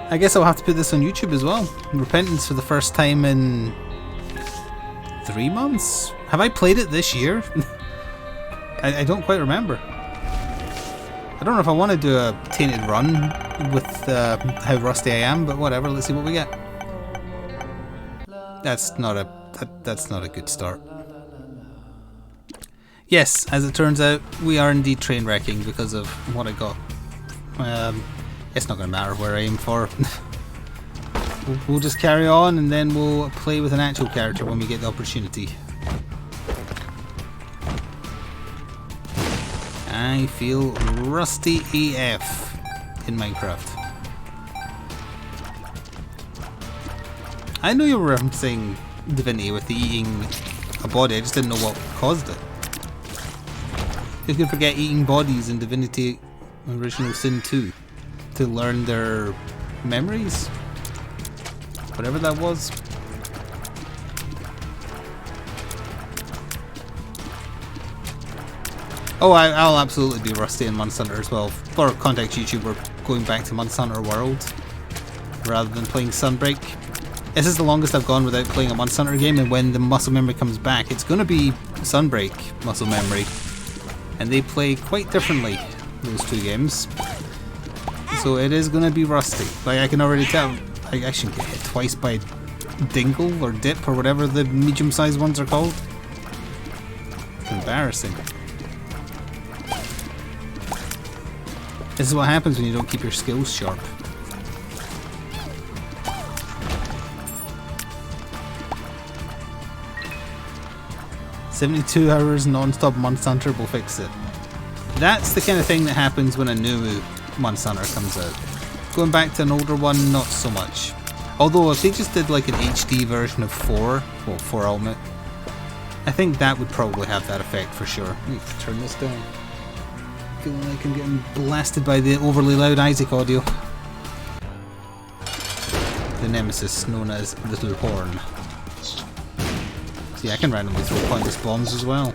I guess I'll have to put this on YouTube as well. Repentance for the first time in 3 months? Have I played it this year? I don't quite remember. I don't know if I want to do a tainted run with how rusty I am, but whatever, let's see what we get. That's not a good start. Yes, as it turns out, we are indeed train wrecking because of what I got. It's not going to matter where I aim for. We'll just carry on and then we'll play with an actual character when we get the opportunity. I feel rusty AF in Minecraft. I know you were referencing Divinity with the eating a body, I just didn't know what caused it. You can forget eating bodies in Divinity Original Sin 2 to learn their memories. Whatever that was. Oh, I'll absolutely do Rusty and Monster Hunter as well. For context, YouTube, we're going back to Monster Hunter World rather than playing Sunbreak. This is the longest I've gone without playing a Monster Hunter game, and when the muscle memory comes back, it's going to be Sunbreak muscle memory. And they play quite differently, those two games. So it is going to be Rusty. Like, I can already tell. I shouldn't get hit twice by Dingle or Dip or whatever the medium-sized ones are called. It's embarrassing. This is what happens when you don't keep your skills sharp. "72 hours non-stop Monster Hunter will fix it." That's the kind of thing that happens when a new Monster Hunter comes out. Going back to an older one, not so much. Although if they just did like an HD version of 4 Ultimate, I think that would probably have that effect for sure. I need to turn this down. Feeling like I'm getting blasted by the overly loud Isaac audio. The nemesis known as Little Horn. See, I can randomly throw pointless bombs as well.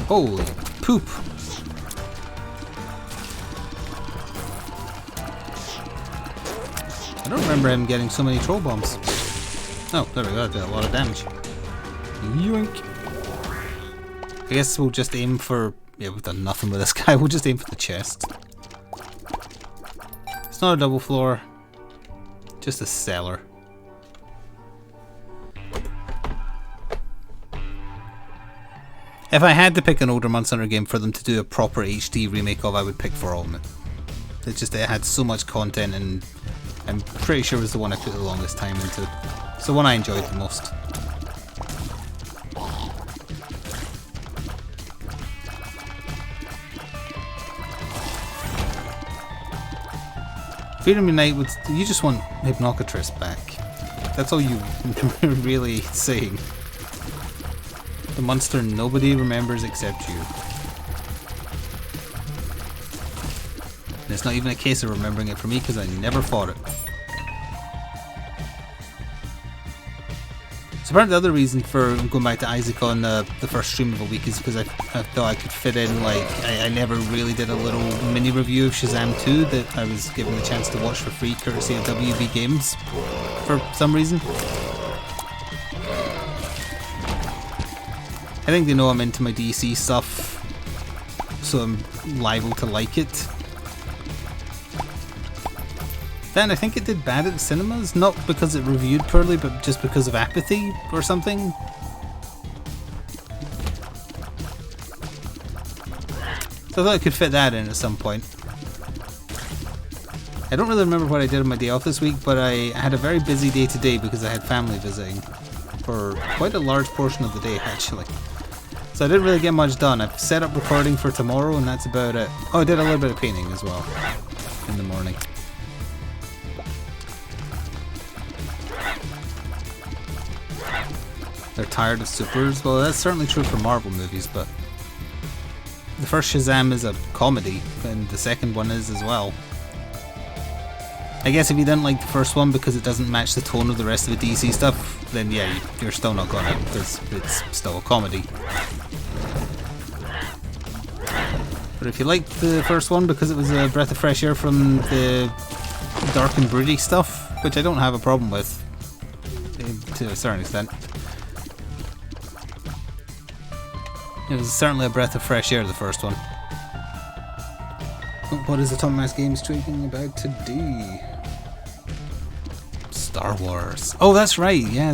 Holy poop! I don't remember him getting so many troll bombs. Oh, there we go, that did a lot of damage. Yoink! I guess we'll just aim for... yeah, we've done nothing with this guy, we'll just aim for the chest. It's not a double floor, just a cellar. If I had to pick an older Monster Hunter game for them to do a proper HD remake of, I would pick 4 Ultimate. It had so much content, and I'm pretty sure it was the one I put the longest time into. It's the one I enjoyed the most. Freedom Unite would... you just want Hypnocatress back. That's all you really saying. The monster nobody remembers except you. And it's not even a case of remembering it for me because I never fought it. So apparently the other reason for going back to Isaac on the first stream of a week is because I thought I could fit in, like, I never really did a little mini review of Shazam 2 that I was given the chance to watch for free courtesy of WB Games for some reason. I think they know I'm into my DC stuff, so I'm liable to like it. Then I think it did bad at the cinemas, not because it reviewed poorly, but just because of apathy or something. So I thought I could fit that in at some point. I don't really remember what I did on my day off this week, but I had a very busy day today because I had family visiting for quite a large portion of the day actually. So I didn't really get much done. I've set up recording for tomorrow and that's about it. Oh, I did a little bit of painting as well in the morning. They're tired of supers. Well, that's certainly true for Marvel movies, but the first Shazam is a comedy and the second one is as well. I guess if you didn't like the first one because it doesn't match the tone of the rest of the DC stuff, then yeah, you're still not gonna, because it's still a comedy. But if you liked the first one because it was a breath of fresh air from the dark and broody stuff, which I don't have a problem with to a certain extent, it was certainly a breath of fresh air, the first one. What is Atomic Mass Games tweeting about today? Star Wars. Oh, that's right. Yeah,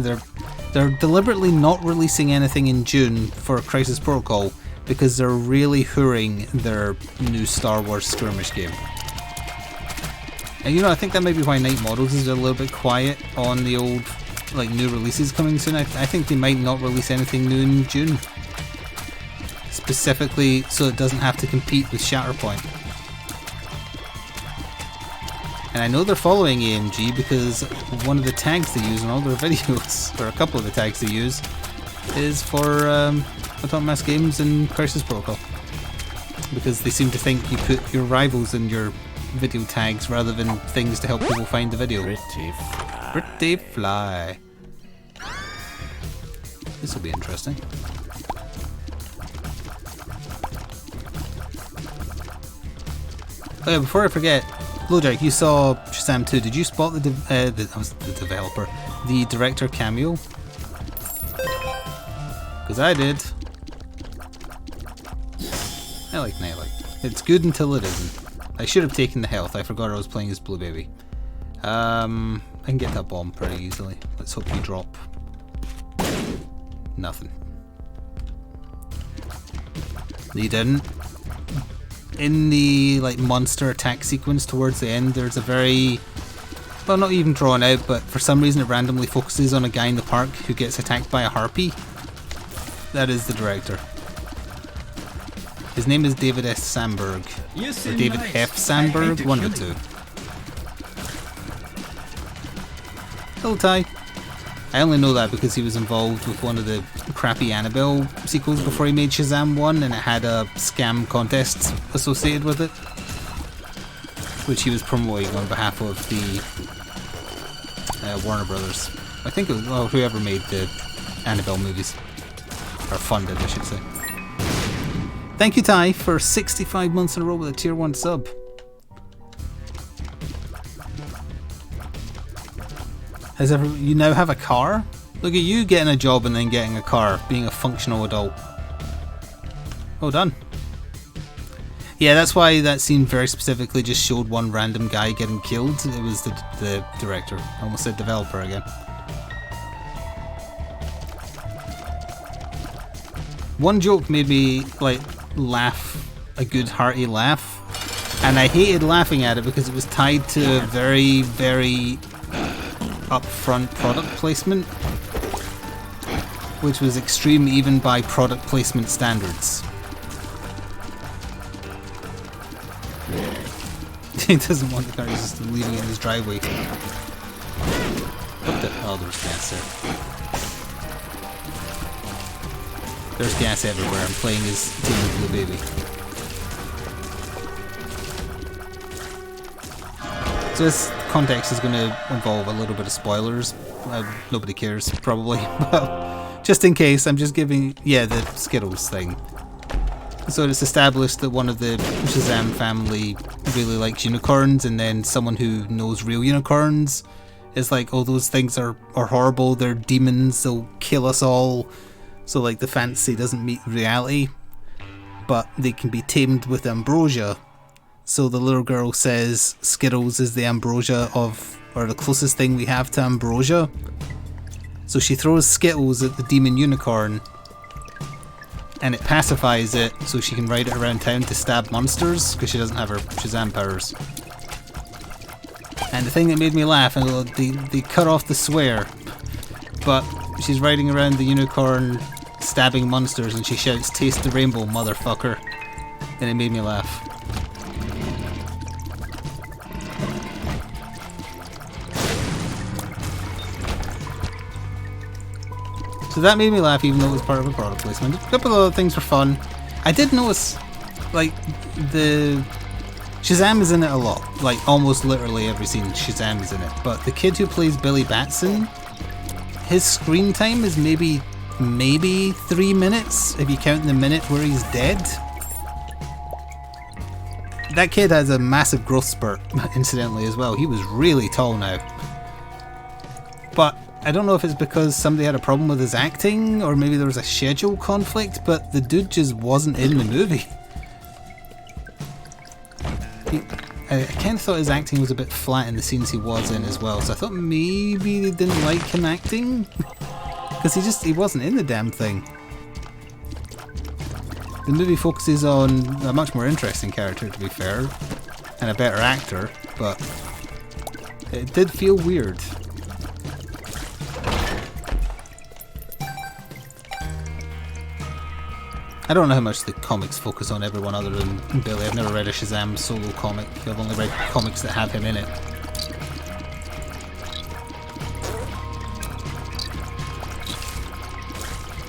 they're deliberately not releasing anything in June for Crisis Protocol because they're really hurrying their new Star Wars skirmish game. And you know, I think that may be why Night Models is a little bit quiet on the old, like, new releases coming soon. I think they might not release anything new in June, specifically so it doesn't have to compete with Shatterpoint. And I know they're following AMG because one of the tags they use in all their videos, or a couple of the tags they use, is for Atomic Mass Games and Crisis Protocol. Because they seem to think you put your rivals in your video tags rather than things to help people find the video. Pretty fly. This will be interesting. Oh yeah, before I forget, Blowjack, you saw Shazam 2. Did you spot the developer, the director cameo? Because I did. I like Nightlight. It's good until it isn't. I should have taken the health. I forgot I was playing as Blue Baby. I can get that bomb pretty easily. Let's hope you drop. Nothing. You didn't. In the like monster attack sequence towards the end, there's a very, well, not even drawn out, but for some reason it randomly focuses on a guy in the park who gets attacked by a harpy. That is the director. His name is David S. Sandberg. Or David F. Sandberg, one of the two. Hello, Ty. I only know that because he was involved with one of the crappy Annabelle sequels before he made Shazam 1, and it had a scam contest associated with it, which he was promoting on behalf of the Warner Brothers. I think it was, well, whoever made the Annabelle movies. Or funded, I should say. Thank you, Ty, for 65 months in a row with a tier 1 sub. You now have a car? Look at you getting a job and then getting a car, being a functional adult. Oh, done. Yeah, that's why that scene very specifically just showed one random guy getting killed. It was the director. I almost said developer again. One joke made me, like, laugh, a good hearty laugh, and I hated laughing at it because it was tied to a very, very upfront product placement, which was extreme even by product placement standards. He doesn't want the car, he's just leaving it in his driveway. What the? Oh, there's gas there. There's gas everywhere. I'm playing as Team Blue Baby. So this context is going to involve a little bit of spoilers. Nobody cares, probably. But just in case, I'm just giving... Yeah, the Skittles thing. So it's established that one of the Shazam family really likes unicorns, and then someone who knows real unicorns is like, oh, those things are horrible, they're demons, they'll kill us all. So like the fantasy doesn't meet reality, but they can be tamed with ambrosia. So the little girl says Skittles is the ambrosia of, or the closest thing we have to ambrosia. So she throws Skittles at the demon unicorn, and it pacifies it so she can ride it around town to stab monsters, because she doesn't have her Shazam powers. And the thing that made me laugh, and they cut off the swear, but she's riding around the unicorn stabbing monsters and she shouts, "Taste the rainbow, motherfucker," and it made me laugh. So that made me laugh, even though it was part of a product placement. A couple of other things were fun. I did notice, like, the Shazam is in it a lot. Like, almost literally every scene Shazam is in it. But the kid who plays Billy Batson, his screen time is maybe 3 minutes if you count the minute where he's dead. That kid has a massive growth spurt, incidentally, as well. He was really tall now. But I don't know if it's because somebody had a problem with his acting, or maybe there was a schedule conflict, but the dude just wasn't in the movie. I kind of thought his acting was a bit flat in the scenes he was in as well, so I thought maybe they didn't like him acting, because he wasn't in the damn thing. The movie focuses on a much more interesting character, to be fair, and a better actor, but it did feel weird. I don't know how much the comics focus on everyone other than Billy. I've never read a Shazam solo comic. I've only read comics that have him in it.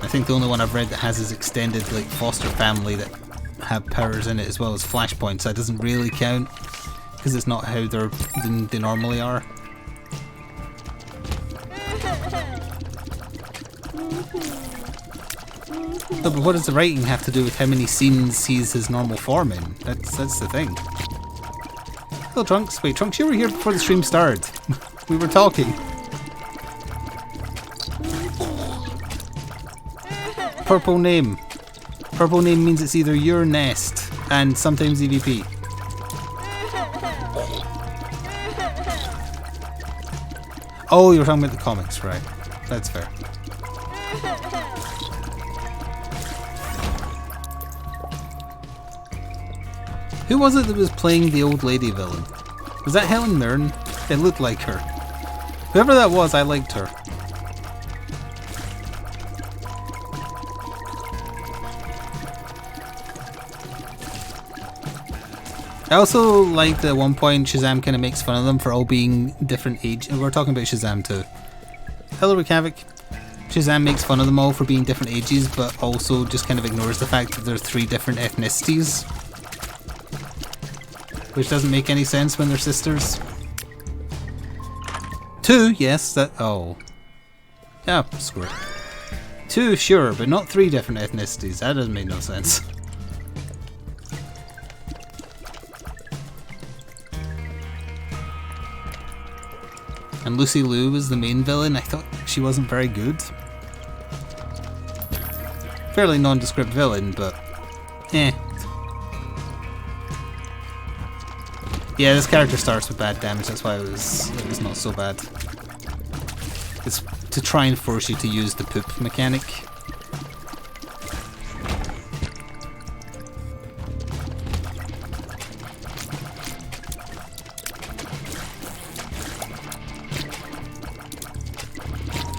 I think the only one I've read that has his extended like foster family that have powers in it as well as Flashpoint, so that doesn't really count because it's not how they normally are. No, but what does the writing have to do with how many scenes he's his normal form in? That's the thing. Hello, Trunks. Wait, Trunks, you were here before the stream started. We were talking. Purple name. Purple name means it's either your nest and sometimes EVP. Oh, you were talking about the comics, right? That's fair. Who was it that was playing the old lady villain? Was that Helen Mirren? It looked like her. Whoever that was, I liked her. I also liked that at one point Shazam kind of makes fun of them for all being different age. We're talking about Shazam too. Hello, Havoc. Shazam makes fun of them all for being different ages, but also just kind of ignores the fact that they're 3 different ethnicities. Which doesn't make any sense when they're sisters. 2, yes, that. Oh. Yeah, screw it. 2, sure, but not 3 different ethnicities. That doesn't make no sense. And Lucy Liu was the main villain. I thought she wasn't very good. Fairly nondescript villain, but eh. Yeah, this character starts with bad damage, that's why it was not so bad. It's to try and force you to use the poop mechanic.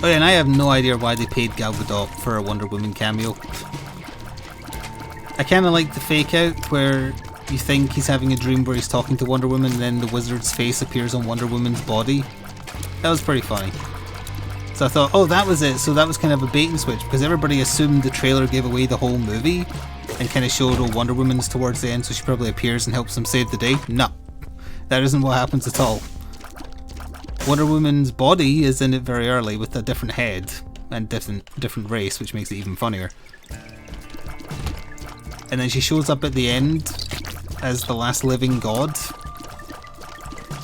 Oh yeah, and I have no idea why they paid Gal Gadot for a Wonder Woman cameo. I kinda like the fake out where you think he's having a dream where he's talking to Wonder Woman and then the wizard's face appears on Wonder Woman's body. That was pretty funny. So I thought, oh, that was it. So that was kind of a bait and switch because everybody assumed the trailer gave away the whole movie and kind of showed, oh, Wonder Woman's towards the end, so she probably appears and helps them save the day. No, that isn't what happens at all. Wonder Woman's body is in it very early with a different head and different race, which makes it even funnier. And then she shows up at the end as the last living god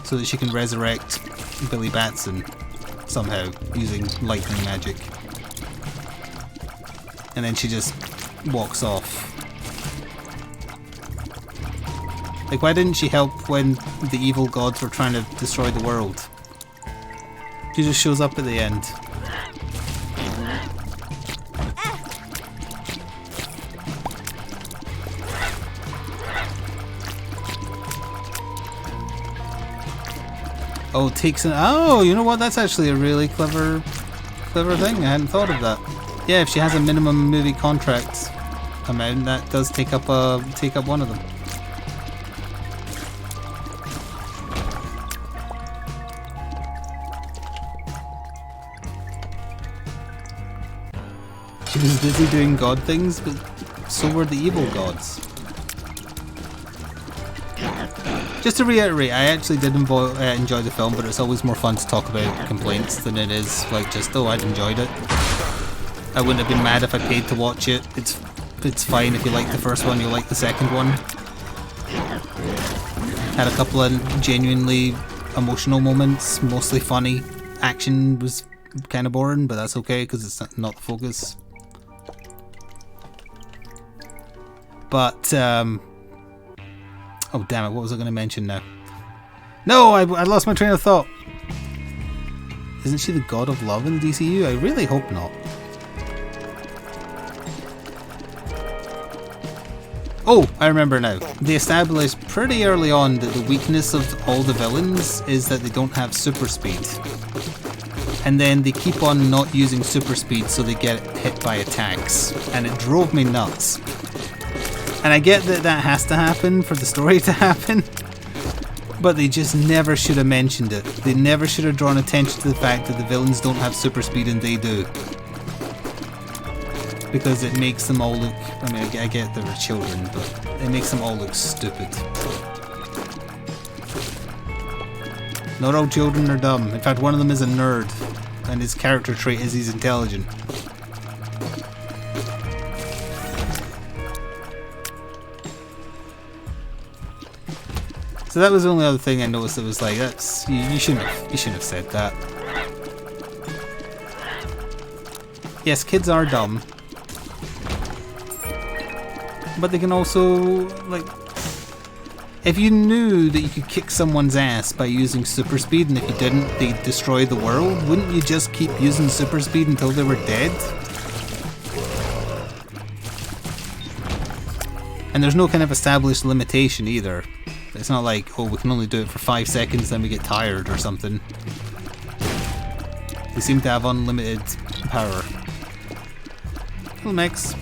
so that she can resurrect Billy Batson somehow using lightning magic. And then she just walks off. Like, why didn't she help when the evil gods were trying to destroy the world? She just shows up at the end. Oh, takes an. Oh, you know what? That's actually a really clever thing. I hadn't thought of that. Yeah, if she has a minimum movie contract amount, that does take up one of them. She was busy doing god things, but so were the evil gods. Just to reiterate, I actually did enjoy the film, but it's always more fun to talk about complaints than it is like just, oh, I'd enjoyed it. I wouldn't have been mad if I paid to watch it. It's fine if you like the first one, you'll like the second one. Had a couple of genuinely emotional moments, mostly funny. Action was kind of boring, but that's okay because it's not the focus. But, oh damn it, what was I going to mention now? No, I lost my train of thought. Isn't she the god of love in the DCU? I really hope not. Oh, I remember now. They established pretty early on that the weakness of all the villains is that they don't have super speed. And then they keep on not using super speed so they get hit by attacks. And it drove me nuts. And I get that that has to happen for the story to happen. But they just never should have mentioned it. They never should have drawn attention to the fact that the villains don't have super speed and they do. Because it makes them all look... I mean, I get they're children, but it makes them all look stupid. Not all children are dumb. In fact, one of them is a nerd. And his character trait is he's intelligent. So that was the only other thing I noticed that was like, that's... You shouldn't have said that. Yes, kids are dumb. But they can also, like, if you knew that you could kick someone's ass by using super speed, and if you didn't, they'd destroy the world, wouldn't you just keep using super speed until they were dead? And there's no kind of established limitation either. It's not like, oh, we can only do it for 5 seconds, then we get tired or something. They seem to have unlimited power. Little mix.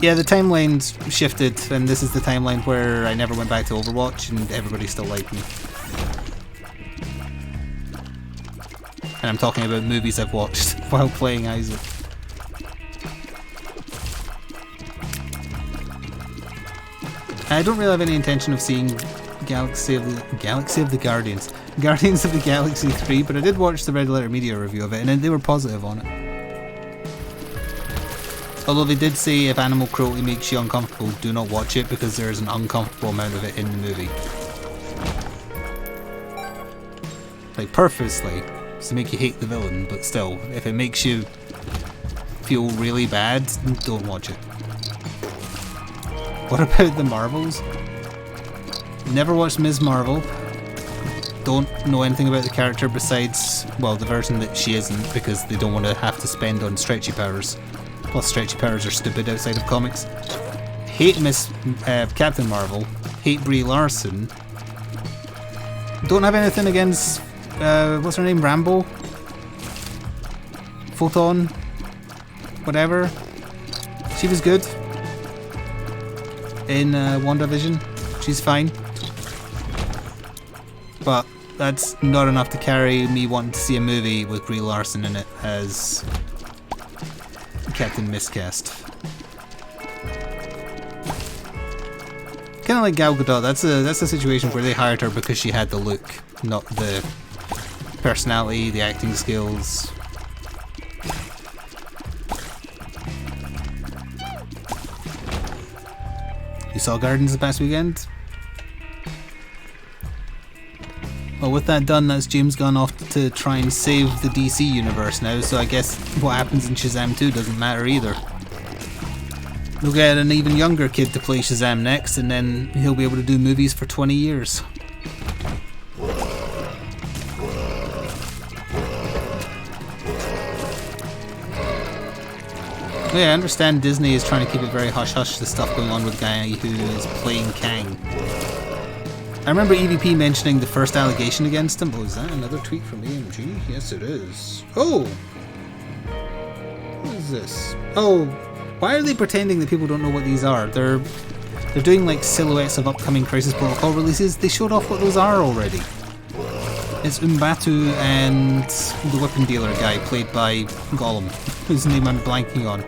Yeah, the timeline's shifted, and this is the timeline where I never went back to Overwatch, and everybody still liked me. And I'm talking about movies I've watched while playing Isaac. I don't really have any intention of seeing Galaxy of the Guardians of the Galaxy 3, but I did watch the Red Letter Media review of it, and they were positive on it. Although they did say if animal cruelty makes you uncomfortable, do not watch it because there is an uncomfortable amount of it in the movie. Like, purposely, to make you hate the villain, but still, if it makes you feel really bad, don't watch it. What about the Marvels? Never watched Ms. Marvel. Don't know anything about the character besides, well, the version that she isn't, because they don't want to have to spend on stretchy powers. Plus, stretchy powers are stupid outside of comics. Hate Captain Marvel. Hate Brie Larson. Don't have anything against, what's her name? Rambo? Photon? Whatever. She was good. In WandaVision. She's fine. But that's not enough to carry me wanting to see a movie with Brie Larson in it as Captain Miscast. Kind of like Gal Gadot. That's a situation where they hired her because she had the look, not the personality, the acting skills. You saw Guardians the past weekend? Well, with that done, that's James Gunn off to try and save the DC universe now, so I guess what happens in Shazam 2 doesn't matter either. We'll get an even younger kid to play Shazam next, and then he'll be able to do movies for 20 years. Yeah, I understand Disney is trying to keep it very hush-hush, the stuff going on with the guy who is playing Kang. I remember EVP mentioning the first allegation against him. Oh, is that another tweet from AMG? Yes, it is. Oh! What is this? Oh, why are they pretending that people don't know what these are? They're doing like silhouettes of upcoming Crisis Protocol releases. They showed off what those are already. It's Umbatu and the weapon dealer guy played by Gollum, whose name I'm blanking on.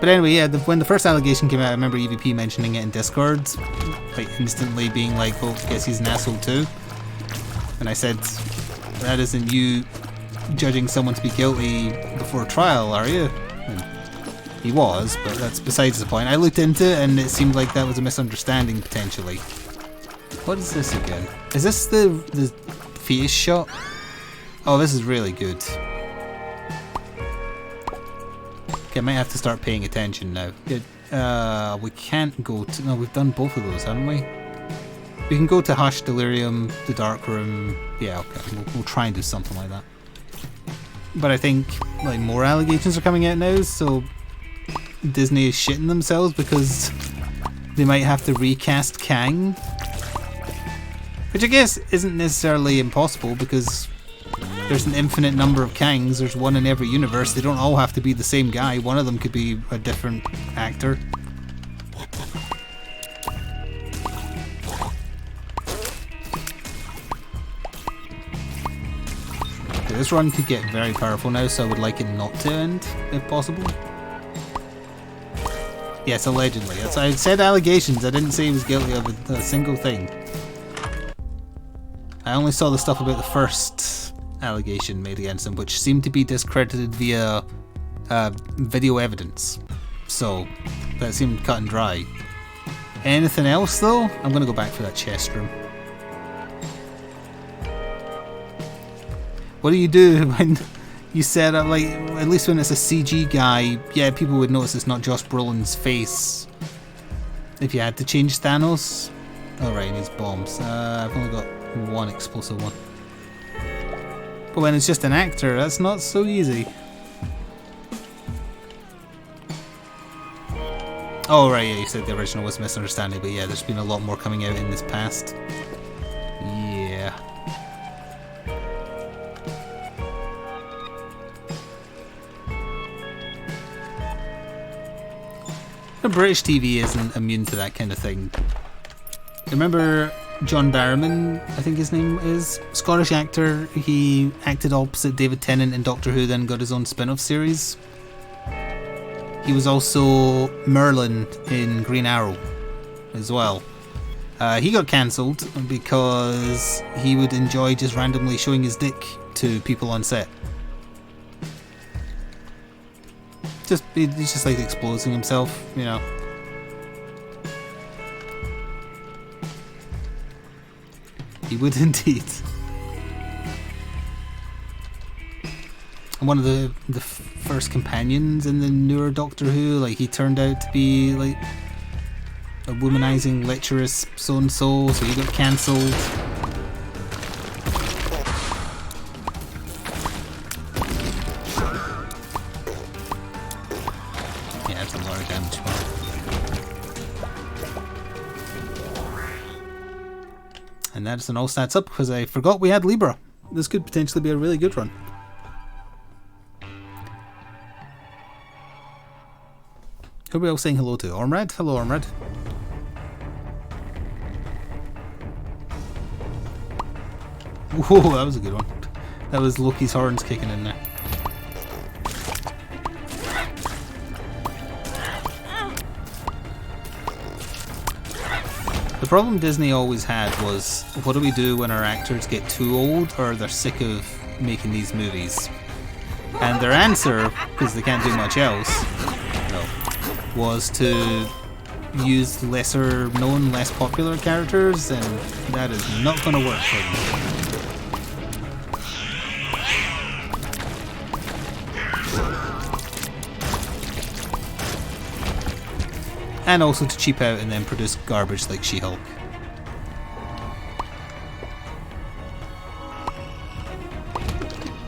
But anyway, yeah, when the first allegation came out, I remember EVP mentioning it in Discord, like instantly being like, "Oh, guess he's an asshole too." And I said, "That isn't you judging someone to be guilty before trial, are you?" And he was, but that's besides the point. I looked into it, and it seemed like that was a misunderstanding potentially. What is this again? Is this the face shot? Oh, this is really good. Okay, I might have to start paying attention now. Good. We can't go to... No, we've done both of those, haven't we? We can go to Hush, Delirium, the Dark Room. Yeah, okay. We'll try and do something like that. But I think like more allegations are coming out now, so Disney is shitting themselves because they might have to recast Kang. Which I guess isn't necessarily impossible because there's an infinite number of Kangs. There's one in every universe. They don't all have to be the same guy. One of them could be a different actor. Okay, this run could get very powerful now, so I would like it not to end, if possible. Yes, allegedly. I said allegations. I didn't say he was guilty of a single thing. I only saw the stuff about the first allegation made against him, which seemed to be discredited via video evidence. So that seemed cut and dry. Anything else though? I'm gonna go back for that chest room. What do you do when you set up, like, at least when it's a CG guy, yeah, people would notice it's not Josh Brolin's face. If you had to change Thanos. Oh right, he needs bombs. I've only got one explosive one. But when it's just an actor, that's not so easy. Oh right, yeah, you said the original was misunderstanding, but yeah, there's been a lot more coming out in this past. Yeah. The British TV isn't immune to that kind of thing. Remember John Barrowman, I think his name is, Scottish actor. He acted opposite David Tennant in Doctor Who, then got his own spin-off series. He was also Merlin in Green Arrow as well. He got cancelled because he would enjoy just randomly showing his dick to people on set. He's just like exposing himself, you know. He would indeed. And one of the first companions in the newer Doctor Who, like, he turned out to be like a womanizing lecherous so-and-so, so he got cancelled. Yeah, that's a lot of damage. And that's an all stats up because I forgot we had Libra. This could potentially be a really good run. Who are we all saying hello to? Ormrad? Hello, Ormrad. Whoa, that was a good one. That was Loki's horns kicking in there. The problem Disney always had was, what do we do when our actors get too old or they're sick of making these movies? And their answer, because they can't do much else, was to use lesser known, less popular characters, and that is not going to work for them. And also to cheap out and then produce garbage like She-Hulk.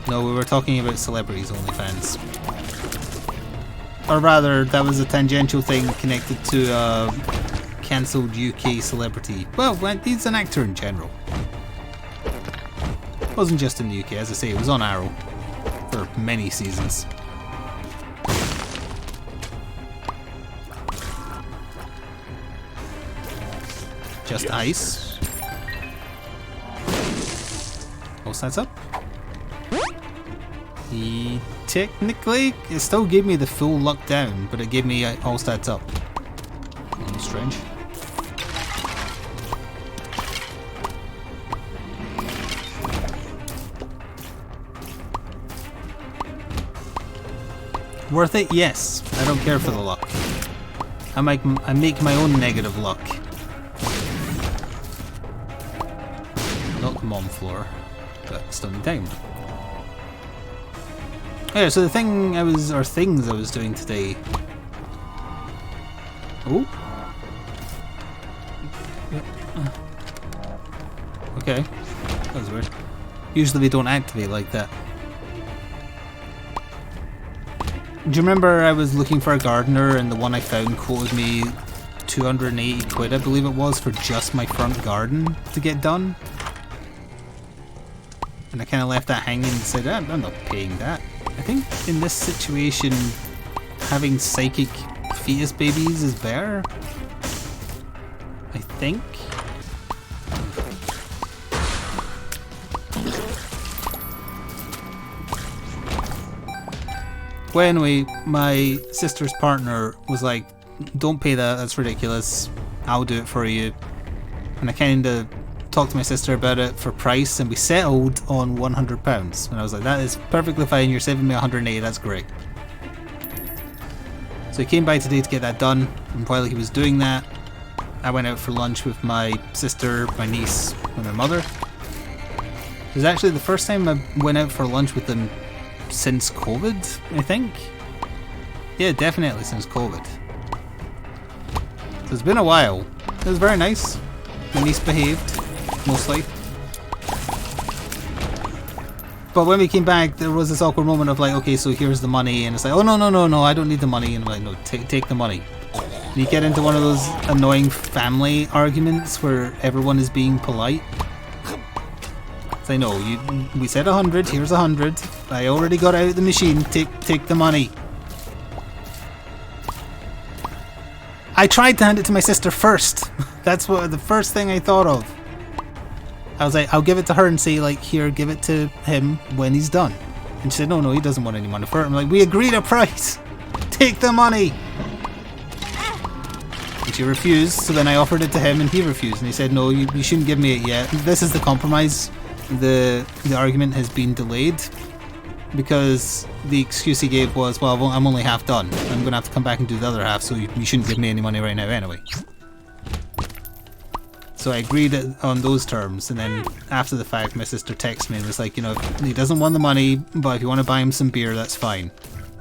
No, we were talking about celebrities OnlyFans. Or rather, that was a tangential thing connected to a cancelled UK celebrity. Well, he's an actor in general. It wasn't just in the UK, as I say, it was on Arrow for many seasons. Just ice. All sets up. technically, it still gave me the full luck down, but it gave me all stats up. Strange. Worth it? Yes. I don't care for the luck. I make my own negative luck. Not the mom floor, but still in time. Yeah, so the thing things I was doing today. Oh. Okay. That was weird. Usually they don't activate like that. Do you remember I was looking for a gardener and the one I found quoted me 280 quid, I believe it was, for just my front garden to get done? And I kind of left that hanging and said, I'm not paying that. I think in this situation, having psychic fetus babies is better. I think. Well, anyway, my sister's partner was like, don't pay that, that's ridiculous, I'll do it for you. And I kind of talked to my sister about it for price, and we settled on £100. And I was like, that is perfectly fine, you're saving me 180, that's great. So he came by today to get that done, and while he was doing that, I went out for lunch with my sister, my niece, and my mother. It was actually the first time I went out for lunch with them since COVID, I think. Yeah, definitely since COVID. So it's been a while. It was very nice. My niece behaved, mostly. But when we came back, there was this awkward moment of like, okay, so here's the money, and it's like, oh no, I don't need the money, and I'm like, no, take the money. And you get into one of those annoying family arguments where everyone is being polite. I know, we said 100, here's 100. I already got out the machine, take the money. I tried to hand it to my sister first. That's what the first thing I thought of. I was like, I'll give it to her and say like, here, give it to him when he's done. And she said, no, he doesn't want any money for it. I'm like, we agreed a price. Take the money. And she refused, so then I offered it to him and he refused. And he said, no, you shouldn't give me it yet. This is the compromise. The argument has been delayed because the excuse he gave was, well, I'm only half done. I'm going to have to come back and do the other half, so you shouldn't give me any money right now anyway. So I agreed on those terms, and then after the fact my sister texted me and was like, you know, he doesn't want the money, but if you want to buy him some beer, that's fine.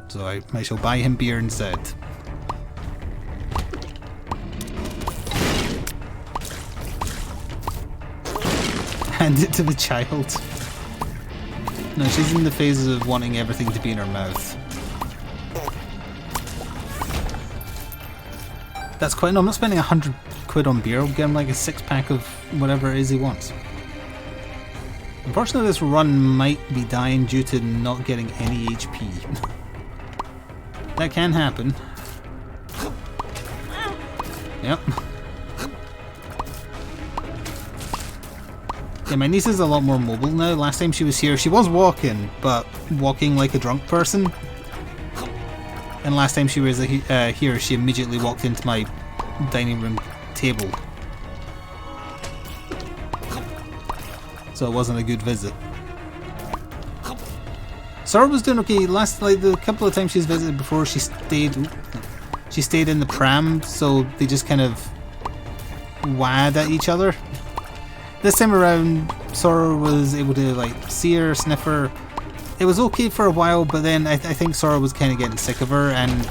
So I shall buy him beer instead. Hand it to the child. No, she's in the phases of wanting everything to be in her mouth. That's quite... No, I'm not spending 100 quid on beer. I'll get him like a 6-pack of whatever it is he wants. Unfortunately, this run might be dying due to not getting any HP. That can happen. Yep. Yeah, my niece is a lot more mobile now. Last time she was here, she was walking, but walking like a drunk person. And last time she was here, she immediately walked into my dining room table. So it wasn't a good visit. Sora was doing okay. The couple of times she's visited before, she stayed in the pram, so they just kind of whacked at each other. This time around, Sora was able to like see her, sniff her. It was okay for a while, but then I think Sora was kind of getting sick of her, and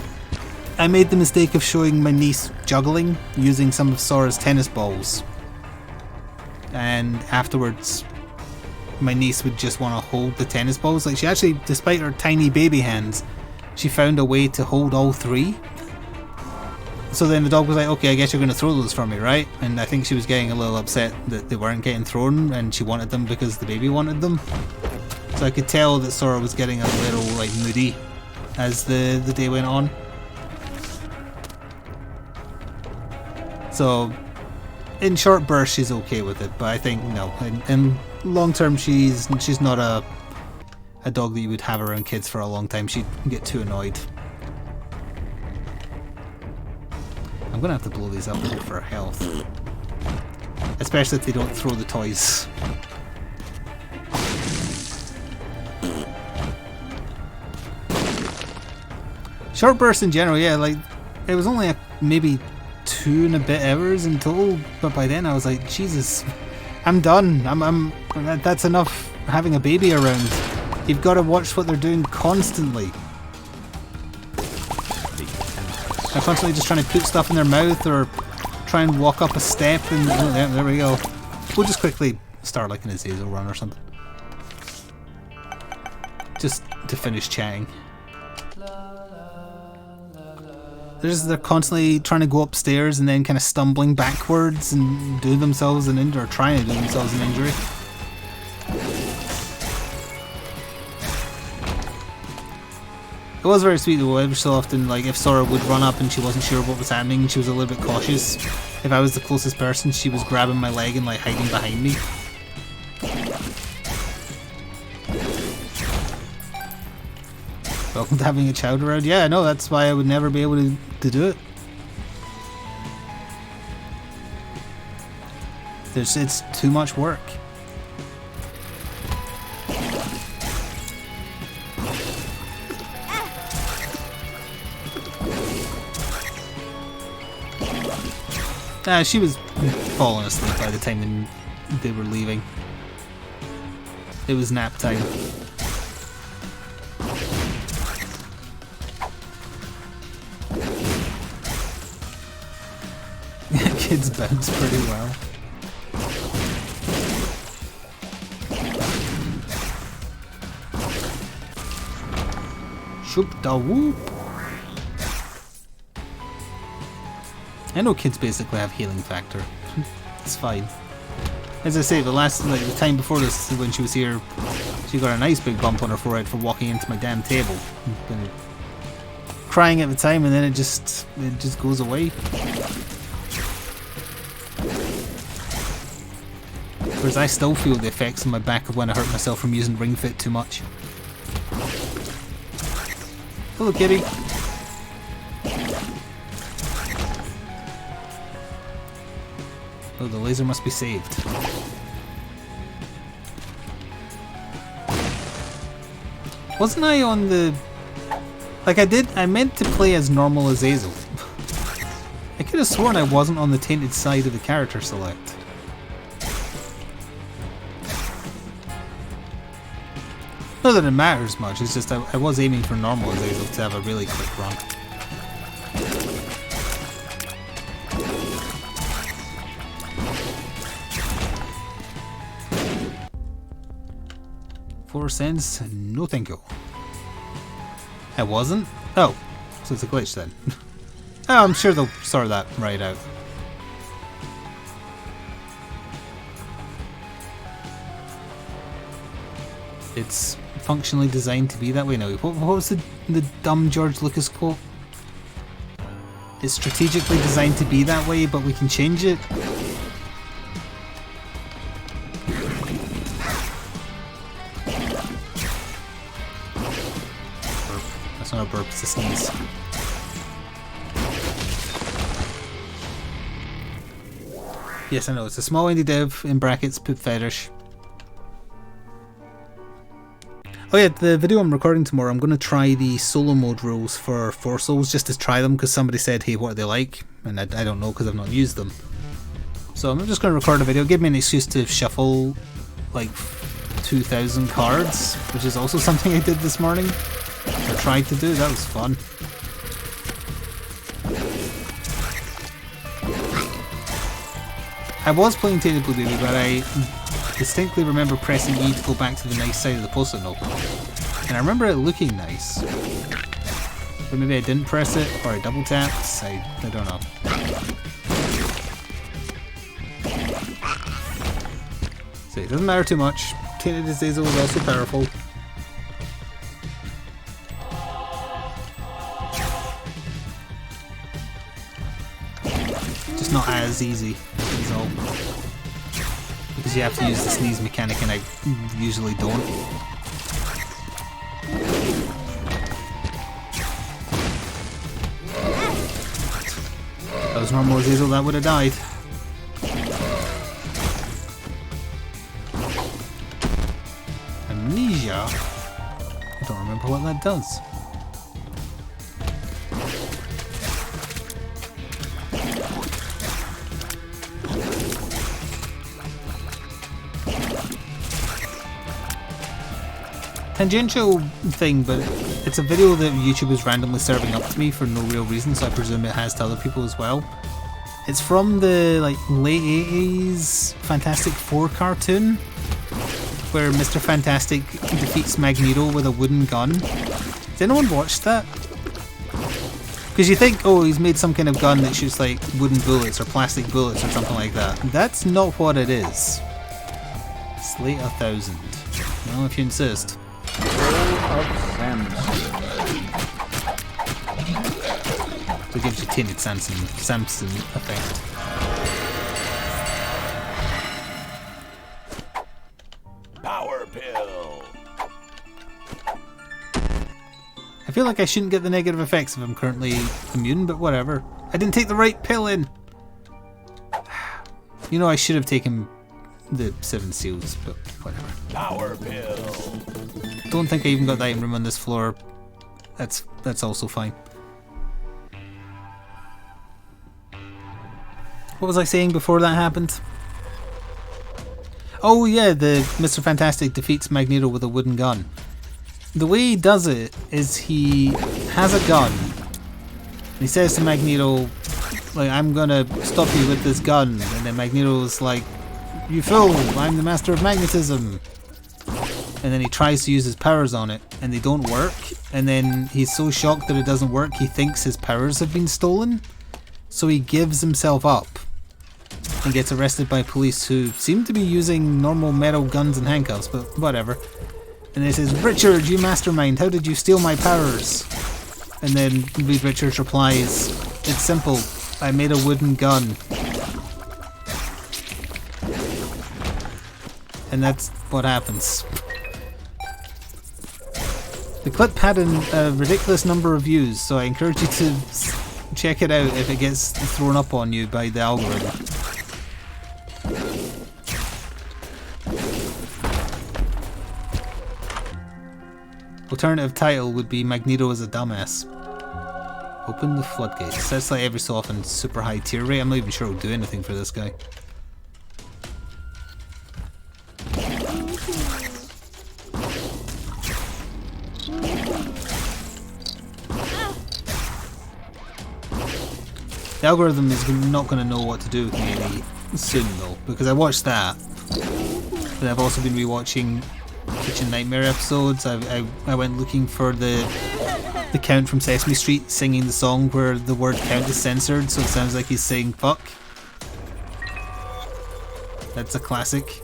I made the mistake of showing my niece juggling using some of Sora's tennis balls. And afterwards, my niece would just want to hold the tennis balls. Like, she actually, despite her tiny baby hands, she found a way to hold all three. So then the dog was like, okay, I guess you're going to throw those for me, right? And I think she was getting a little upset that they weren't getting thrown, and she wanted them because the baby wanted them. So I could tell that Sora was getting a little like moody as the day went on. So in short bursts she's okay with it, but I think no. In long term she's not a dog that you would have around kids for a long time. She'd get too annoyed. I'm gonna have to blow these up for health. Especially if they don't throw the toys. Short bursts in general, yeah, like, it was only maybe 2 and a bit hours in total, but by then I was like, Jesus, I'm done. That's enough having a baby around. You've got to watch what they're doing constantly. They're constantly just trying to put stuff in their mouth or try and walk up a step, and there we go. We'll just quickly start like an Azazel run or something. Just to finish chatting. They're constantly trying to go upstairs and then kind of stumbling backwards and do themselves an injury, or trying to do themselves an injury. It was very sweet though. Every so often, like if Sora would run up and she wasn't sure what was happening, she was a little bit cautious. If I was the closest person, she was grabbing my leg and like hiding behind me. Welcome to having a child around. Yeah, I know, that's why I would never be able to do it. It's too much work. She was falling asleep by the time they were leaving. It was nap time. Kids bounce pretty well. Shoop da whoop. I know kids basically have healing factor. It's fine. As I say, the time before this, when she was here, she got a nice big bump on her forehead for walking into my damn table. Been crying at the time, and then it just goes away. Whereas I still feel the effects on my back of when I hurt myself from using Ring Fit too much. Hello, kitty. Oh, the laser must be saved. Wasn't I on the... Like I meant to play as normal Azazel. I could have sworn I wasn't on the tainted side of the character select. Not that it matters much, it's just I was aiming for normal Azazel to have a really quick run. $0.04? No thank you. I wasn't? Oh, so it's a glitch then. Oh, I'm sure they'll sort that right out. It's functionally designed to be that way now. What was the dumb George Lucas quote? It's strategically designed to be that way, but we can change it. Burp. That's not a burp, it's a sneeze. Yes, I know, it's a small indie dev, in brackets, poop fetish. Oh yeah, the video I'm recording tomorrow, I'm going to try the solo mode rules for 4 Souls, just to try them, because somebody said, hey, what are they like? And I don't know, because I've not used them. So I'm just going to record a video, give me an excuse to shuffle, like, 2,000 cards, which is also something I did this morning, or tried to do. That was fun. I was playing Tainted Blue Baby, but I distinctly remember pressing E to go back to the nice side of the post-it note. And I remember it looking nice. But maybe I didn't press it, or I double tapped, I don't know. So it doesn't matter too much. Tainted Azazel is also powerful. Just not as easy, is all. Because you have to use the sneeze mechanic and I usually don't. If that was normal Azazel, that would have died. Amnesia? I don't remember what that does. Tangential thing, but it's a video that YouTube is randomly serving up to me for no real reason, so I presume it has to other people as well. It's from the late 80s Fantastic Four cartoon, where Mr. Fantastic defeats Magneto with a wooden gun. Has anyone watched that? Because you think, oh, he's made some kind of gun that shoots like wooden bullets or plastic bullets or something like that. That's not what it is. Slate 1000. Well, if you insist. So it gives you tinted Samson effect. Power pill. I feel like I shouldn't get the negative effects if I'm currently immune, but whatever. I didn't take the right pill in! You know, I should have taken the 7 seals, but whatever. Power pill. Don't think I even got the item room on this floor. That's also fine. What was I saying before that happened? Oh yeah, the Mr. Fantastic defeats Magneto with a wooden gun. The way he does it is he has a gun. He says to Magneto, like, I'm gonna stop you with this gun. And then Magneto's like, you fool, I'm the master of magnetism. And then he tries to use his powers on it, and they don't work. And then he's so shocked that it doesn't work, he thinks his powers have been stolen. So he gives himself up and gets arrested by police who seem to be using normal metal guns and handcuffs, but whatever. And he says, Richard, you mastermind, how did you steal my powers? And then Reed Richards replies, it's simple, I made a wooden gun. And that's what happens. The clip had a ridiculous number of views, so I encourage you to check it out if it gets thrown up on you by the algorithm. Alternative title would be Magneto as a dumbass. Open the floodgates. That's like every so often super high tier rate. I'm not even sure it'll do anything for this guy. The algorithm is not going to know what to do with me any soon though, because I watched that, but I've also been rewatching Kitchen Nightmare episodes. I went looking for the Count from Sesame Street singing the song where the word count is censored, so it sounds like he's saying fuck. That's a classic.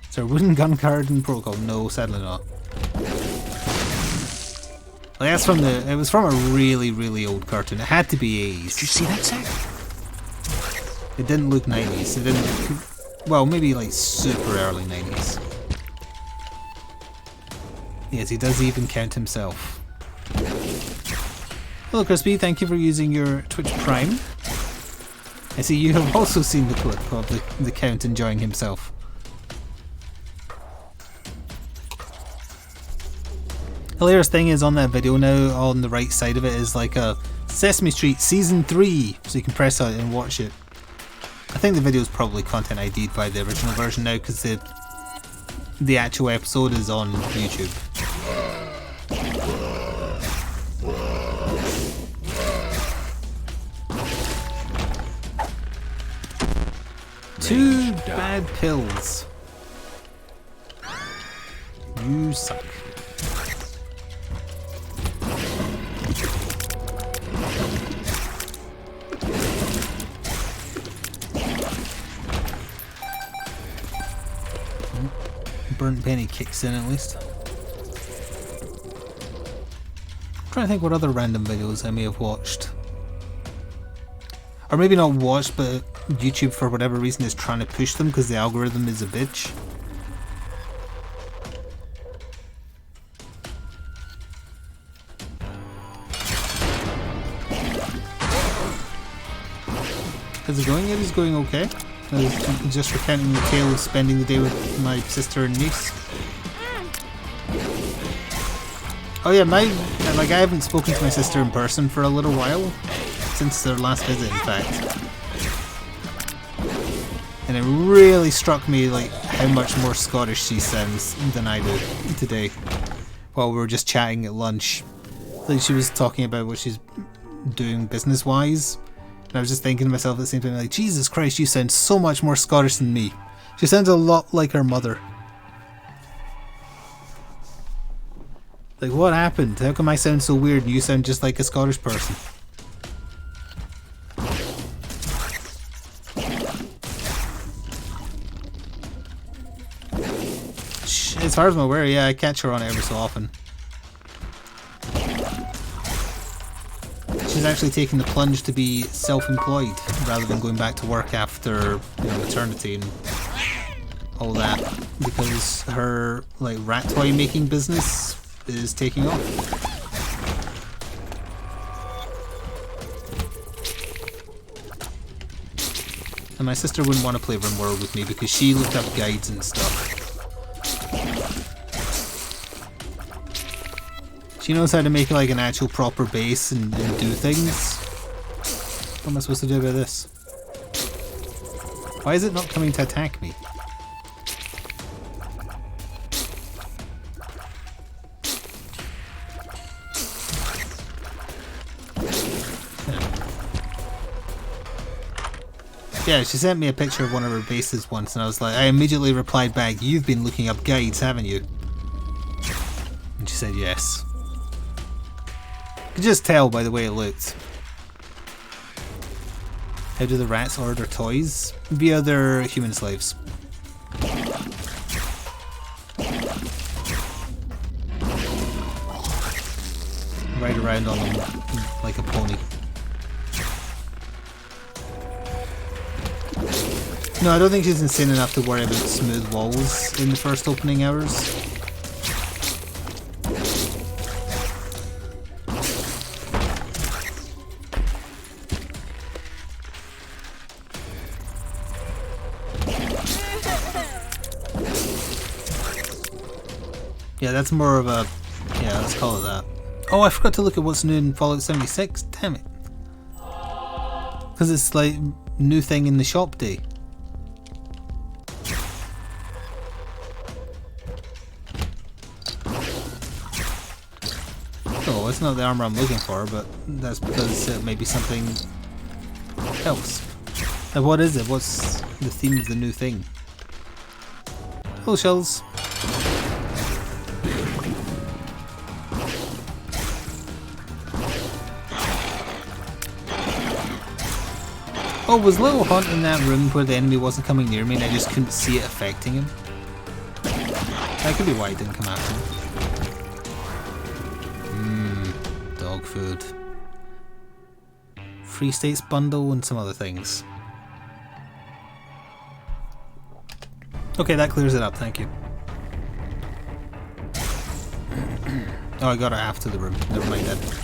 Is there a wooden gun card in Protocol? No, sadly not. Like that's from it was from a really, really old cartoon. It had to be 80s. Did you see that, sir? It didn't look 90s. It didn't. Well, maybe like super early 90s. Yes, he does even count himself. Hello, Crispy. Thank you for using your Twitch Prime. I see you have also seen the clip of the Count enjoying himself. Hilarious thing is on that video now, on the right side of it is like a Sesame Street Season 3, so you can press on it and watch it. I think the video is probably content ID'd by the original version now because the actual episode is on YouTube. Two bad pills. You suck. Burnt penny kicks in at least. I'm trying to think what other random videos I may have watched. Or maybe not watched, but YouTube for whatever reason is trying to push them because the algorithm is a bitch. How's it going? It is going okay. I was just recounting the tale of spending the day with my sister and niece. Oh yeah, I haven't spoken to my sister in person for a little while. Since their last visit, in fact. And it really struck me like how much more Scottish she sounds than I do today. While we were just chatting at lunch. Like she was talking about what she's doing business-wise. And I was just thinking to myself at the same time, like, Jesus Christ, you sound so much more Scottish than me. She sounds a lot like her mother. Like, what happened? How come I sound so weird and you sound just like a Scottish person? As far as I'm aware, yeah, I catch her on it every so often. She's actually taking the plunge to be self-employed rather than going back to work after, you know, maternity and all that, because her like rat toy making business is taking off. And my sister wouldn't want to play RimWorld with me because she looked up guides and stuff. She knows how to make like an actual proper base and do things. What am I supposed to do about this? Why is it not coming to attack me? Yeah, she sent me a picture of one of her bases once and I was like, I immediately replied back, "You've been looking up guides, haven't you?" And she said yes. You could just tell by the way it looked. How do the rats order toys? Via their human slaves. Ride around on them like a pony. No, I don't think she's insane enough to worry about smooth walls in the first opening hours. Yeah, that's more of a... yeah, let's call it that. Oh, I forgot to look at what's new in Fallout 76. Damn it. Because it's like new thing in the shop day. Oh, it's not the armor I'm looking for, but that's because it may be something else. Now what is it? What's the theme of the new thing? Hello, shells. Oh, was Little Hunt in that room where the enemy wasn't coming near me and I just couldn't see it affecting him? That could be why he didn't come after me. Dog food. Free States bundle and some other things. Okay, that clears it up, thank you. Oh, I got it after the room. Never mind that.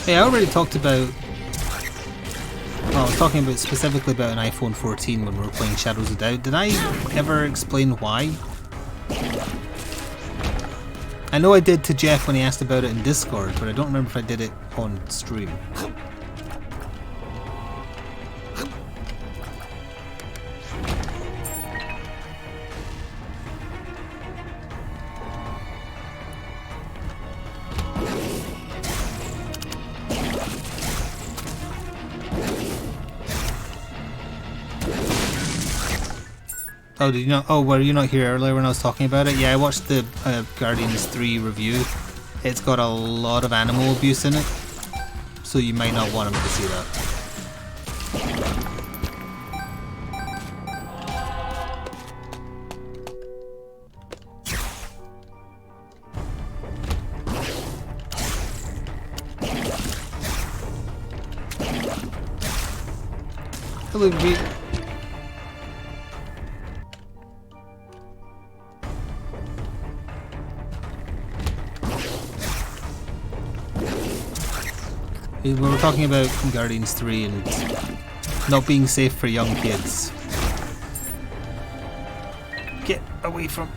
Hey, I already talked about... well, I was talking about specifically about an iPhone 14 when we were playing Shadows of Doubt. Did I ever explain why? I know I did to Jeff when he asked about it in Discord, but I don't remember if I did it on stream. Oh, did you not? Oh, were you not here earlier when I was talking about it? Yeah, I watched the Guardians 3 review. It's got a lot of animal abuse in it, so you might not want him to see that. Hello, Pete. We were talking about Guardians 3 and not being safe for young kids. Get away from...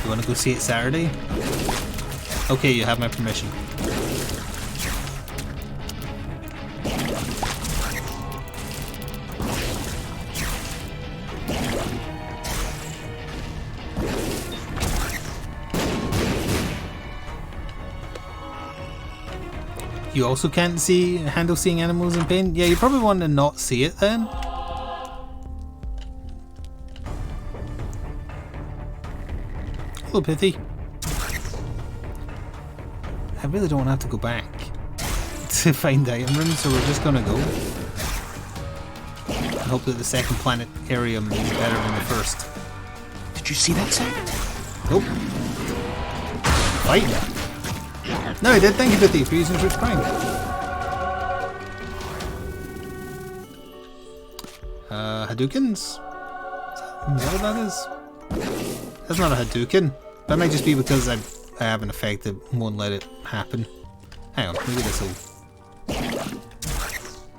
You want to go see it Saturday? Okay, you have my permission. You also can't handle seeing animals in pain? Yeah, you probably want to not see it then. Hello, Pithy. I really don't have to go back to find item rooms, so we're just gonna go. I hope that the second planetarium is better than the first. Did you see that, Sam? Nope. Fighting. No, I did. Thank you, Pithy, for using Switch Prime. Hadoukens? Is that what that is? That's not a Hadouken. That might just be because I have an effect that won't let it happen. Hang on, maybe this will...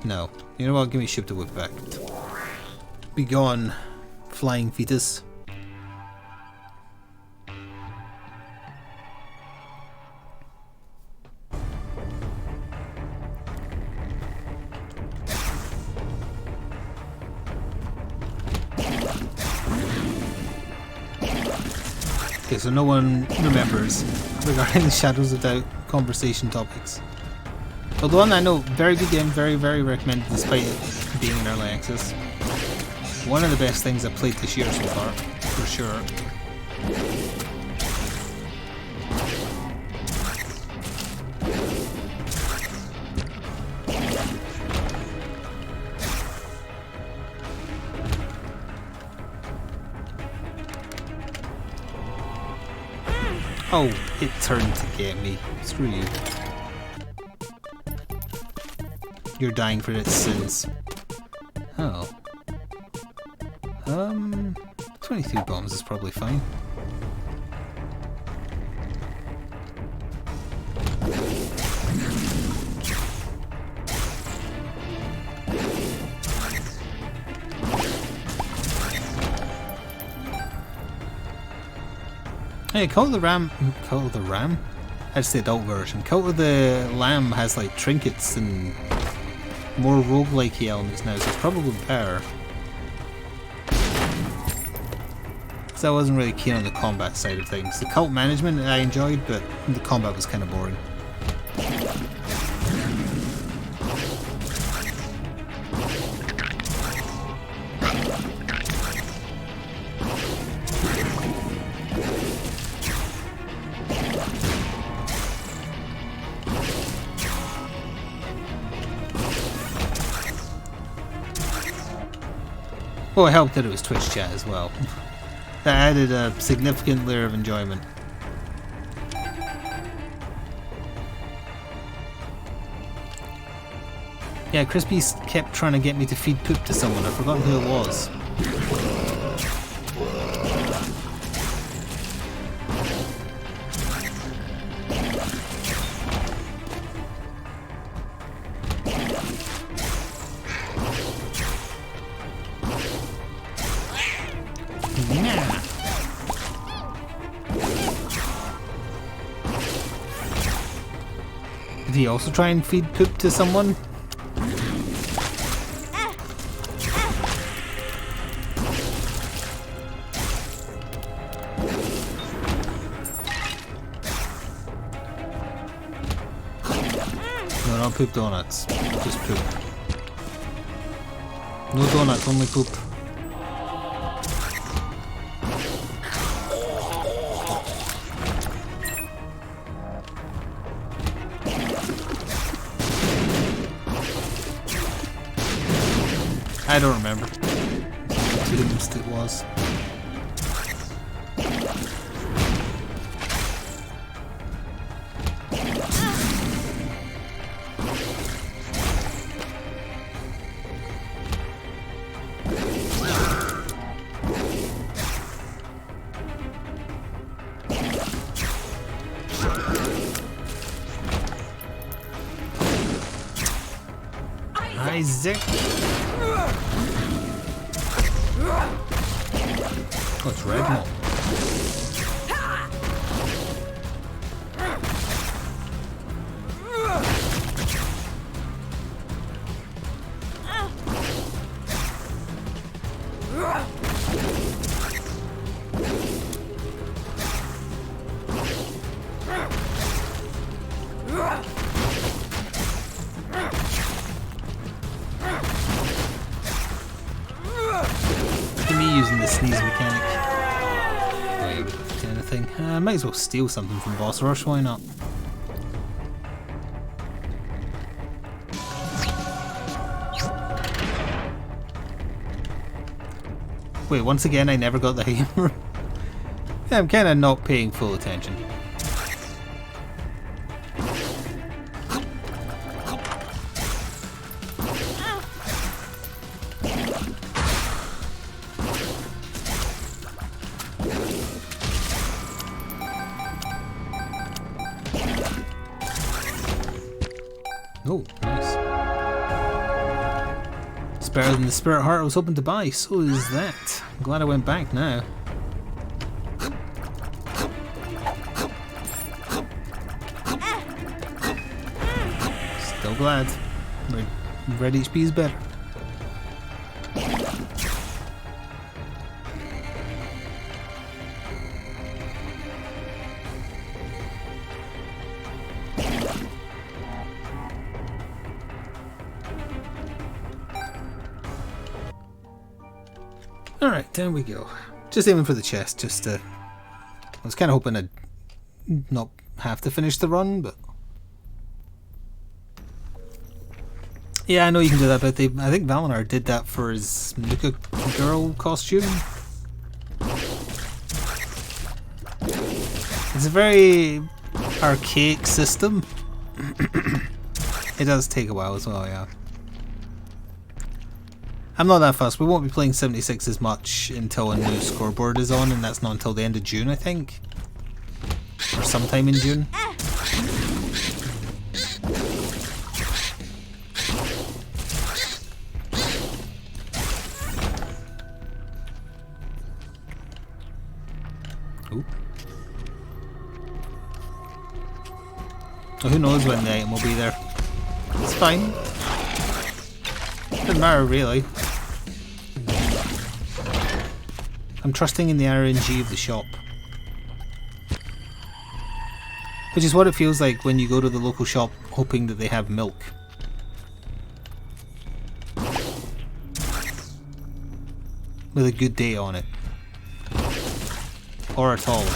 No. You know what? Give me Ship to Whip back. Be gone, flying fetus. Okay, so no one remembers regarding the Shadows of Doubt conversation topics. Although I know, very good game, very, very recommended despite it being in early access. One of the best things I've played this year so far, for sure. Oh, it turned to get me. Screw you. You're dying for its sins. Oh. 22 bombs is probably fine. Hey, Cult of the Ram. Cult of the Ram? That's the adult version. Cult of the Lamb has like trinkets and more roguelike elements now, so it's probably better. Because I wasn't really keen on the combat side of things. The cult management I enjoyed, but the combat was kind of boring. Oh, it helped that it was Twitch chat as well. That added a significant layer of enjoyment. Yeah, Crispy kept trying to get me to feed poop to someone. I've forgotten who it was. Did he also try and feed poop to someone? No, not poop donuts. Just poop. No donuts, only poop. I don't remember. To whom it was. Isaac. Oh, it's Redmond. Me using the sneeze mechanic. Kind of thing. I might as well steal something from Boss Rush, why not? Wait, once again I never got the hammer. Yeah, I'm kind of not paying full attention. Oh, nice. It's better than the Spirit Heart I was hoping to buy, so is that. I'm glad I went back now. Still glad. Red HP is better. Alright, there we go. Just aiming for the chest, just I was kind of hoping I'd not have to finish the run, but... Yeah, I know you can do that, but I think Valinar did that for his Nuka girl costume. It's a very archaic system. It does take a while as well, yeah. I'm not that fussed. We won't be playing 76 as much until a new scoreboard is on, and that's not until the end of June, I think. Or sometime in June. Ooh. Well, who knows when the item will be there. It's fine. Doesn't matter, really. I'm trusting in the RNG of the shop. Which is what it feels like when you go to the local shop hoping that they have milk. With a good date on it. Or at all.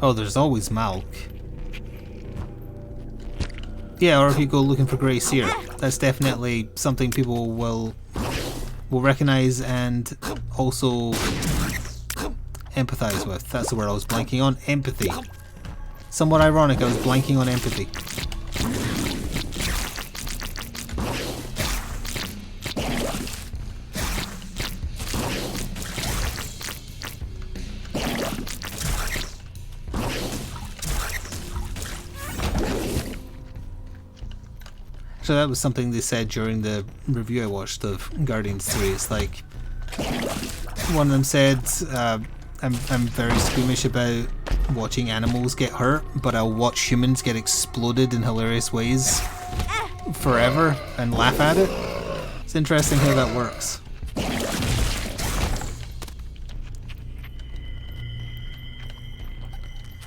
Oh, there's always milk. Yeah, or if you go looking for grey seer, that's definitely something people will recognise and also empathise with. That's the word I was blanking on. Empathy. Somewhat ironic, I was blanking on empathy. So that was something they said during the review I watched of Guardians 3. It's like, one of them said, I'm very squeamish about watching animals get hurt, but I'll watch humans get exploded in hilarious ways forever and laugh at it. It's interesting how that works.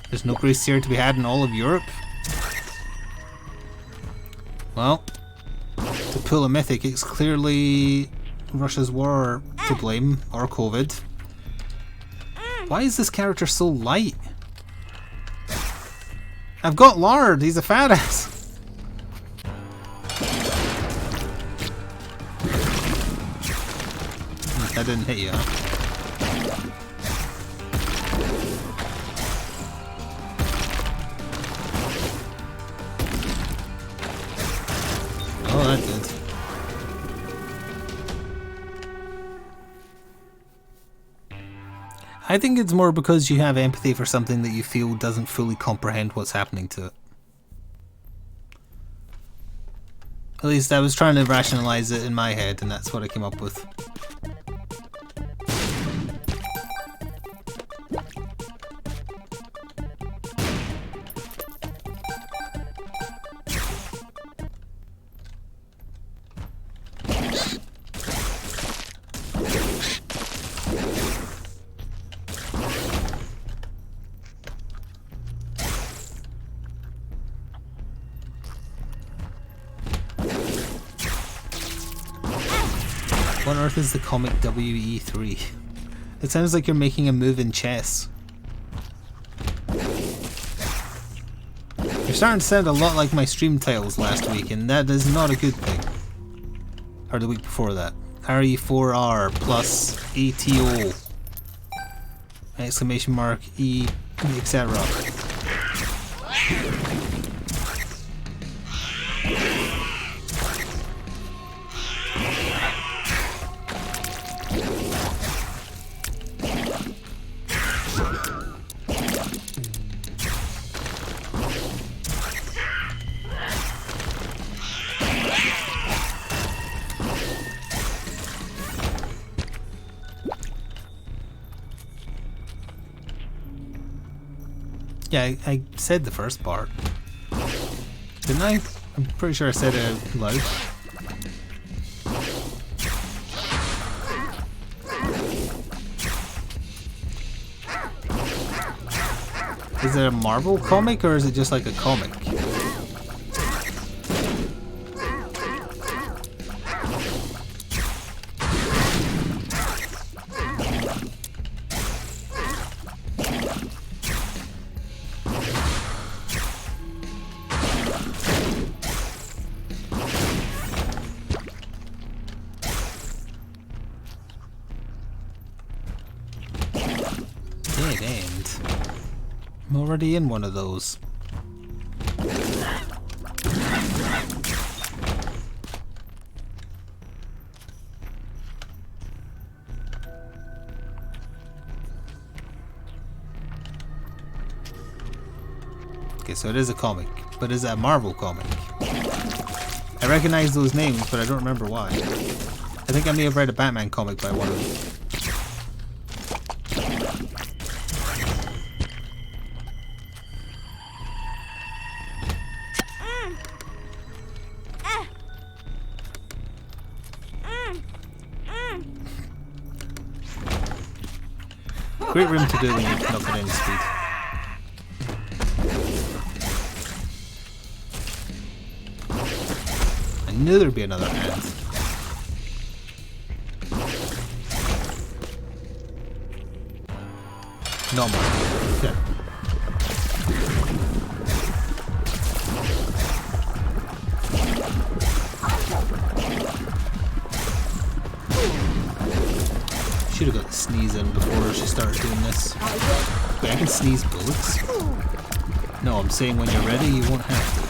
There's no grey seer to be had in all of Europe. Well, to pull a mythic, it's clearly Russia's war to blame, or COVID. Why is this character so light? I've got Lard, he's a fat ass. That didn't hit you, huh? Oh, that did. I think it's more because you have empathy for something that you feel doesn't fully comprehend what's happening to it. At least I was trying to rationalize it in my head, and that's what I came up with. What on earth is the comic WE3? It sounds like you're making a move in chess. You're starting to sound a lot like my stream titles last week, and that is not a good thing. Or the week before that. RE4R plus ATO. Exclamation mark E, etc. Yeah, I said the first part. Didn't I? I'm pretty sure I said it out loud. Is it a Marvel comic or is it just like a comic? Dead end. I'm already in one of those. Okay, so it is a comic, but is it a Marvel comic? I recognize those names, but I don't remember why. I think I may have read a Batman comic by one of them. Great room to do when you're not got any speed. I knew there'd be another hand. No more. Yeah. Should have got the sneeze in before she started doing this. Wait, I can sneeze bullets? No, I'm saying when you're ready, you won't have to.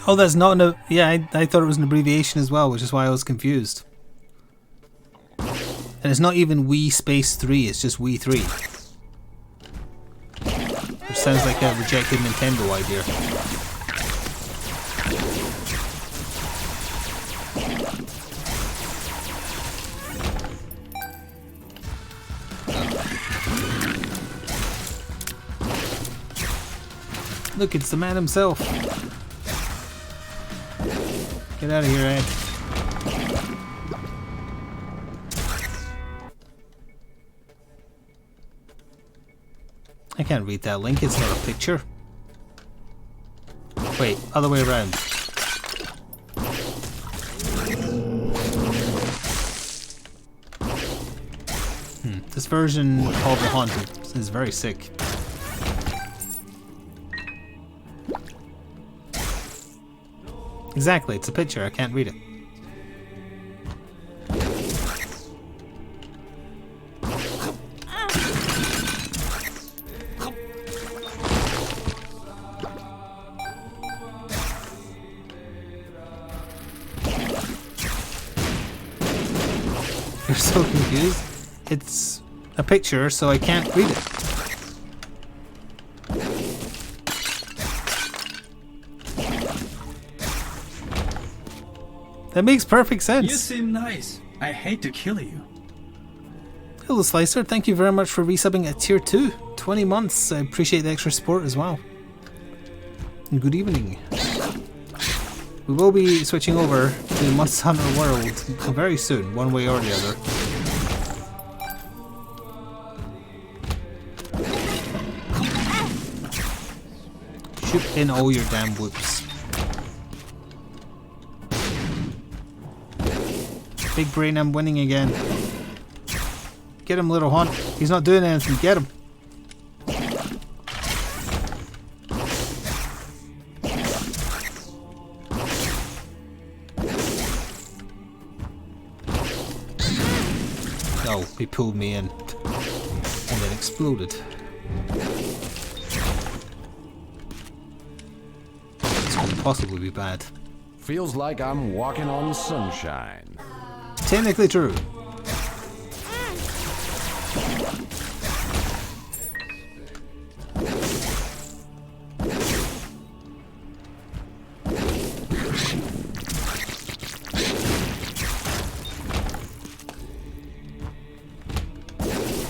Oh, that's not an... Yeah, I thought it was an abbreviation as well, which is why I was confused. And it's not even Wii Space 3, it's just Wii 3. Which sounds like a rejected Nintendo idea. Look, it's the man himself. Get out of here, Ed. I can't read that link, it's not a picture. Wait, other way around. This version of The Haunted is very sick. Exactly, it's a picture, I can't read it. You're so confused. It's a picture, so I can't read it. That makes perfect sense. You seem nice. I hate to kill you. Hello Slicer, thank you very much for resubbing at tier 2. 20 months, I appreciate the extra support as well. And good evening. We will be switching over to Monster Hunter World very soon, one way or the other. Shoot in all your damn whoops. Big brain, I'm winning again. Get him, little Hunt. He's not doing anything. Get him. Oh, he pulled me in. And then exploded. This couldn't possibly be bad. Feels like I'm walking on sunshine. Technically true.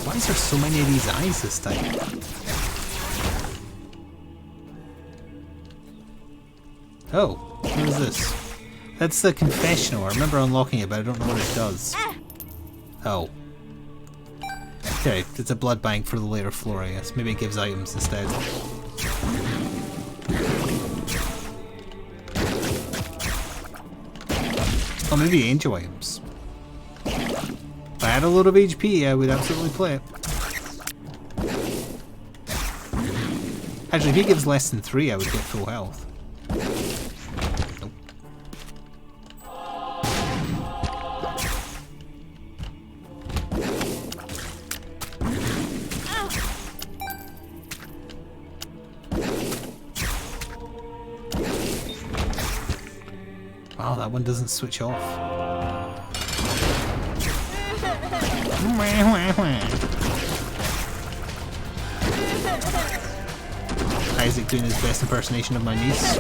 Why is there so many of these eyes this time? Oh, what is this? That's the confessional. I remember unlocking it, but I don't know what it does. Oh. Okay, it's a blood bank for the later floor, I guess. Maybe it gives items instead. Oh, maybe angel items. If I had a load of HP, I would absolutely play it. Actually, if he gives less than 3, I would get full health. Nope. Wow, that one doesn't switch off. Isaac doing his best impersonation of my niece.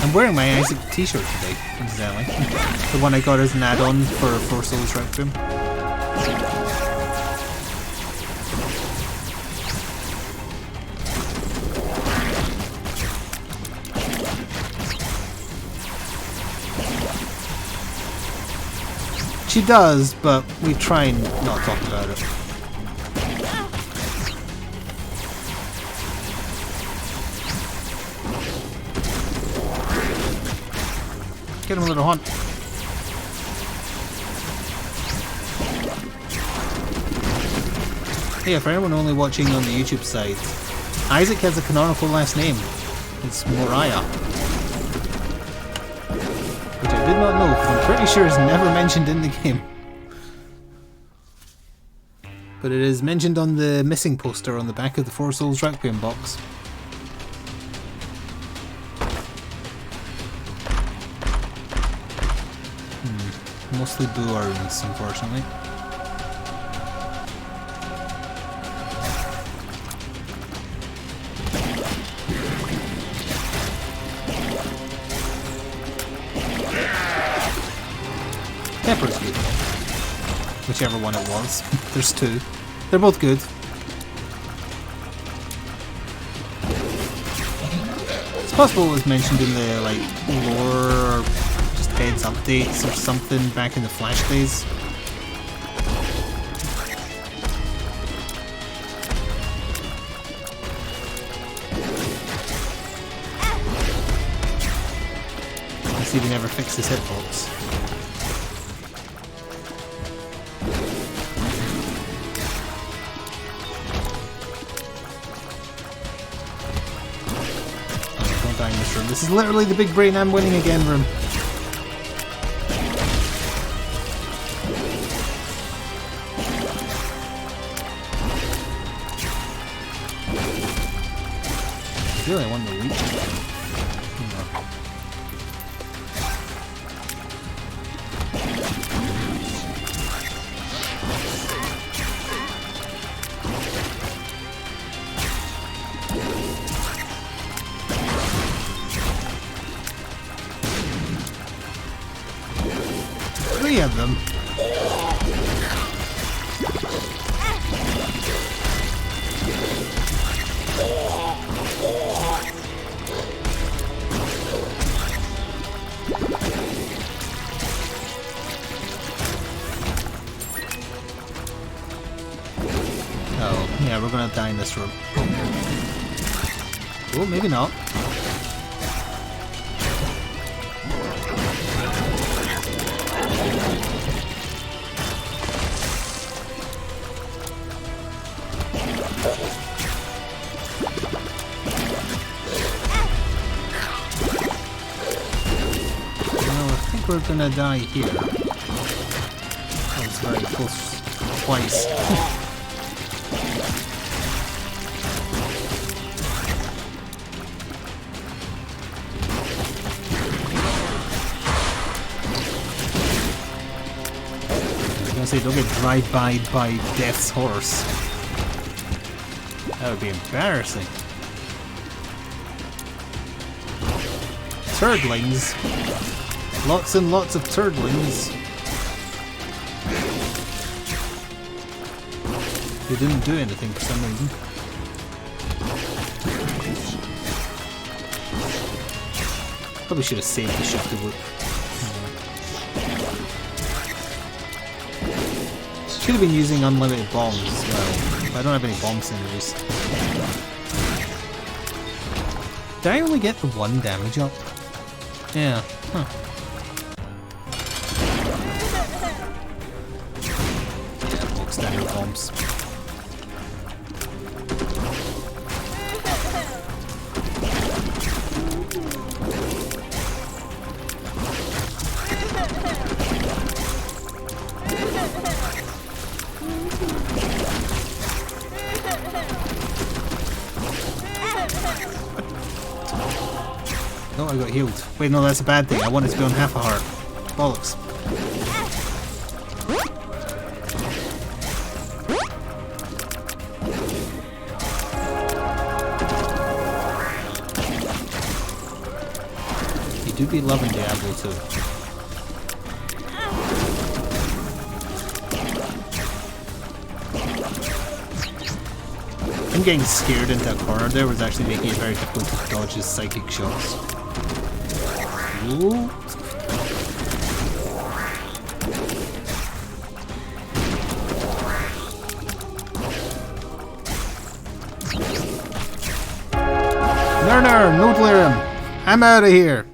I'm wearing my Isaac t-shirt today, incidentally. The one I got as an add-on for 4 Souls Requiem. She does, but we try and not talk about it. Get him, a little Hunt. Hey, for anyone only watching on the YouTube side, Isaac has a canonical last name. It's Moriah. Which I did not know, because I'm pretty sure it's never mentioned in the game. But it is mentioned on the missing poster on the back of the 4 Souls Requiem box. Mostly blue runes, unfortunately. Pepper's good though. Whichever one it was. There's 2. They're both good. It's possible it was mentioned in the like lore or just Cuphead's updates or something back in the Flash days. Let's see if he never fixed his hitbox. This is literally the big brain I'm winning again room. I feel I won the week. Three of them. Oh, yeah, we're gonna die in this room. Oh, maybe not. We're gonna die here. That was very close twice. I was gonna say, don't get drive-by by Death's horse. That would be embarrassing. Turdlings. Lots and lots of turdlings. They didn't do anything for some reason. Probably should have saved the shifty loop. Should have been using unlimited bombs as well. But I don't have any bomb cinders. Did I only get the 1 damage up? Yeah. Huh. Standard bombs. No, I got healed. Wait, no, that's a bad thing. I wanted to be on half a heart. Bollocks. Do be loving Diablo 2. I'm getting scared into a corner there, was actually making it very difficult to dodge his psychic shots. Ooh. No, no delirium. I'm out of here.